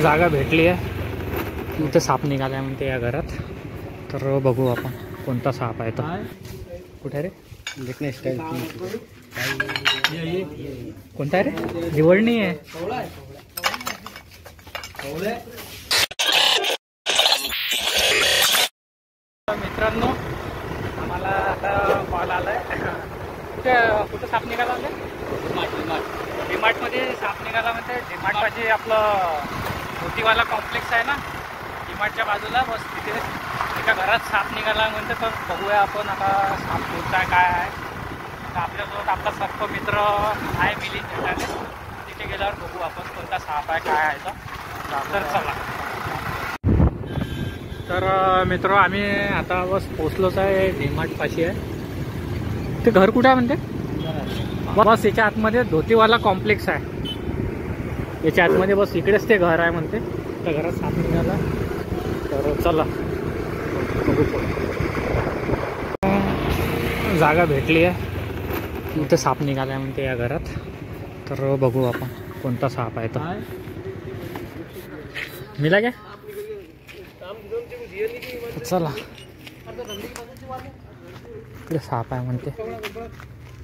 जागा भेटली आहे. इथे साप निघाला म्हणते या घरात. तर बघू आपण कोणता साप आहे. तर कुठे रे देखणे स्टाईल कोणता आहे रे? दिवळणी आहे. मित्रांनो आम्हाला आता कॉल आलाय. कुठं साप निघाला म्हणजे डीमार्टमध्ये साप निघाला म्हणते. डीमार्ट पाशी आपलं मोतीवाला कॉम्प्लेक्स आहे ना, डीमार्टच्या बाजूला. बस तिथे एका घरात साप निघाला म्हणते. तर बघूया आपण आता साप कोणता आहे काय आहे. तर आपल्यासोबत आपला सर्प मित्र आहे मिलिंद ठिकाणी. तिथे गेल्यावर बघू आपण कोणता साप आहे काय आहे. तर चला. तर मित्र आम्ही आता बस पोचलोच आहे. डीमार्ट पाशी आहे. ते घर कुठे आहे म्हणते? बस याच्या आतमध्ये धोतीवाला कॉम्प्लेक्स आहे. याच्या आतमध्ये बस इकडेच ते घर आहे म्हणते. त्या घरात साप निघाला. तर चला बघू. जागा भेटली आहे. इथे साप निघाला आहे म्हणते या घरात. तर बघू आपण कोणता साप आहे. तर मिला क्या चला. इकडे साप आहे म्हणते.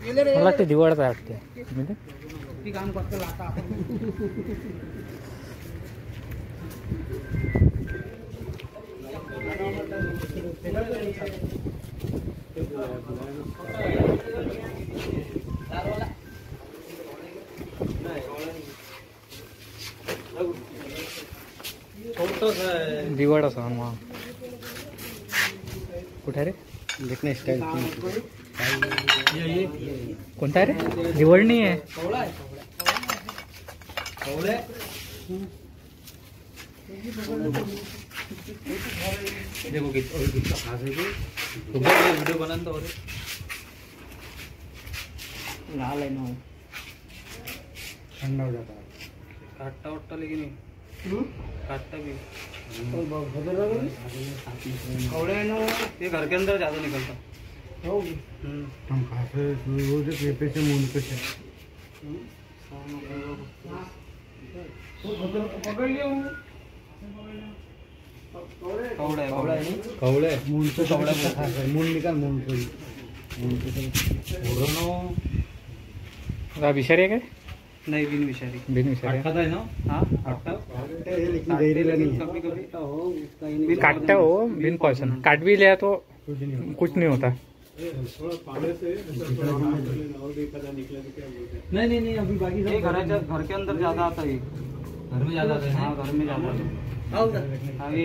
मला वाटते दिवाळच आहे वाटते. दिवाळच आहे मग. कुठे रे देखणे स्टाईल कोणता आहे रे? दिवळणी आहे. वीडियो बनाता हो लाल आहे ना. ठंडा हो जाता है. काटता उठता लेकिन काटता भी कौड़े है ना. ये घर के अंदर ज़्यादा निकलता. हम खाते रोज पेपर से मुंह पे से पकड़ लिया हूँ. कौड़ा है कौड़े मुंह से कौड़ा खाते. मुंह निकाल मुंह से विषारी आहे काय? नहीं बिन विषारी. बिन विषारी खाता है ना. हाँ लेकिन जहरीला नहीं. कभी कभी काटता हो बिन पॉइजन. काट भी लिया तो कुछ नहीं होता. नहीं नहीं नहीं अभी बाकी सब घर के अंदर ज्यादा आता है. घर में ज्यादा आता है. हाँ घर में ज्यादा आता है. अभी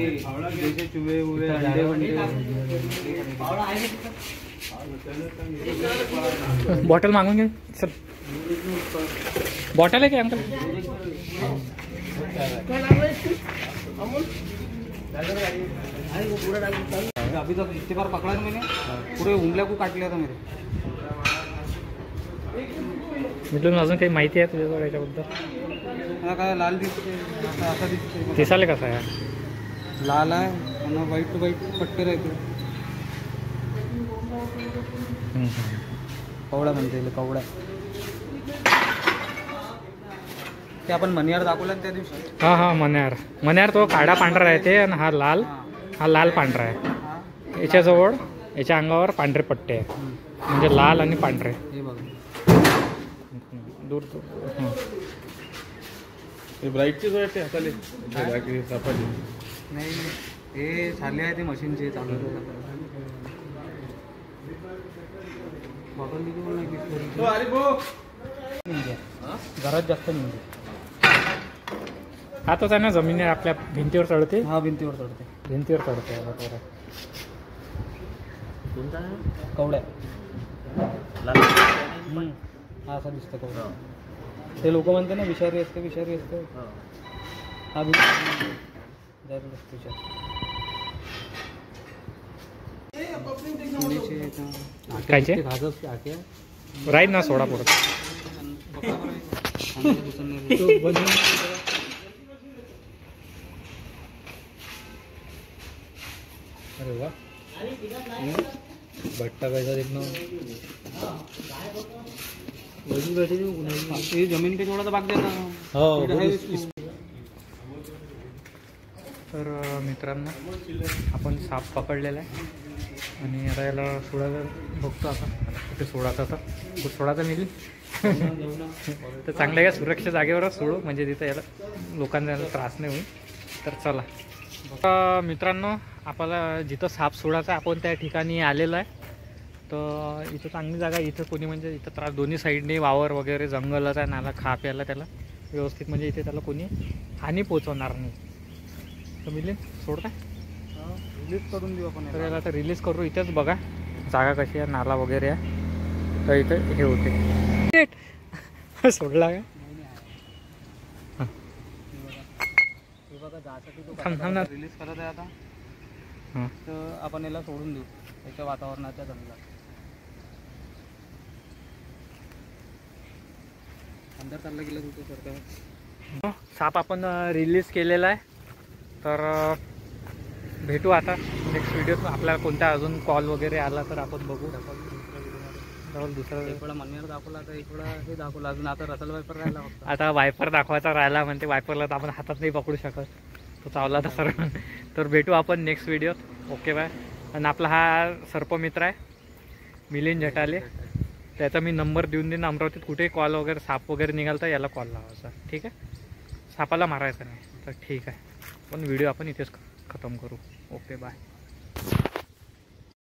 जैसे चूहे हुए अंडे वंडे. बॉटल मांगून घे सर. बॉटल है क्या अंकल? अभी तक जितने बार पकड़ा ना मैंने पूरे उंगलियों को काट लिया था मेरे. मित्रांनो अजून काही माहिती आहे तुझ्याजवळ याच्याबद्दल? मला काय लाल दिसते. असा दिसते. दिसायला कसा आहे? लाल आहे आणि व्हाईट टू व्हाईट पट्टे राहते. कवडा म्हणते कवडा. ते आपण मनियार दाखवला त्या दिवशी. हां हां मन्यार. मन्यार तो काळा पांढरा राहते आणि हा लाल. हा लाल पांढरा आहे. याच्याजवळ याच्या अंगावर पांढरे पट्टे आहे. म्हणजे लाल आणि पांढरे. हे बघा दूर दूर. हे ब्राईटचेच वाटते हाताले. सफारी नाही हे झाले आहे ते मशीनचे चालू. घरात जास्त निघते. हा तोच आहे ना जमिनी आपल्या भिंतीवर चढते. हा भिंतीवर चढते. भिंतीवर चढते. बरोबर. कवड्या हा असा दिसतो कवडा. ते लोक म्हणते ना विषारी असते विषारी असते. हा कायचे राईट ना सोडा पुरत. अरे वाह भट्टा कैसा देखना. ये जमीन पे थोड़ा सा भाग देना. तर मित्रांनो आपण साप पकडलेला आहे आणि आता याला सोडायला बघतो आता कुठे सोडायचा तर कुठे सोडायचा मिळेल तर चांगल्या या सुरक्षित जागेवरच सोडू म्हणजे तिथं याला लोकांना याला त्रास नाही होईल. तर चला मित्रांनो आपल्याला जिथं साप सोडायचा आपण त्या ठिकाणी आलेलं आहे. तर इथं चांगली जागा आहे. इथं कोणी म्हणजे इथं त्रास दोन्ही साईडने वावर वगैरे जंगलच आहे नाला खा प्यायला त्याला व्यवस्थित म्हणजे इथे त्याला कोणी हानी पोचवणार नाही. तर मिलिंद सोडताय रिलीज करून देऊ आपण तर याला आता रिलीज करू. इथेच बघा जागा कशी आहे नाला वगैरे आहे तर इथं हे होते सोडला का थांब ना रिलीज करत आहे आता. हां तर आपण याला सोडून देऊ त्याच्या वातावरणाच्या जंगलात. अंदर चाललं गेलं तुझं सरकार. साप आपण रिलीज केलेला आहे. तर भेटू आता नेक्स्ट व्हिडिओत. आपल्याला कोणत्या अजून कॉल वगैरे आला तर आपण बघू. दुसरं एक वेळा मनमेर दाखवला तर एक वेळा हे दाखवलं. अजून आता रसल वायपर राहिला होता. आता वायपर दाखवायचा राहिला म्हणते वायपरला तर आपण हातात नाही पकडू शकत तो चावला तर सर्व. तर भेटू आपण नेक्स्ट व्हिडिओत. Okay bye. आणि आपला हा सर्पमित्र आहे मिलिंद झटाले. त्याचा मी नंबर देऊन देईन. अमरावतीत कुठेही कॉल वगैरे साप वगैरे निघाल तर याला कॉल लावायचा. ठीक आहे. सापाला मारायचं नाही. तर ठीक आहे. पण व्हिडिओ आपण इथेच खतम करू. Okay bye.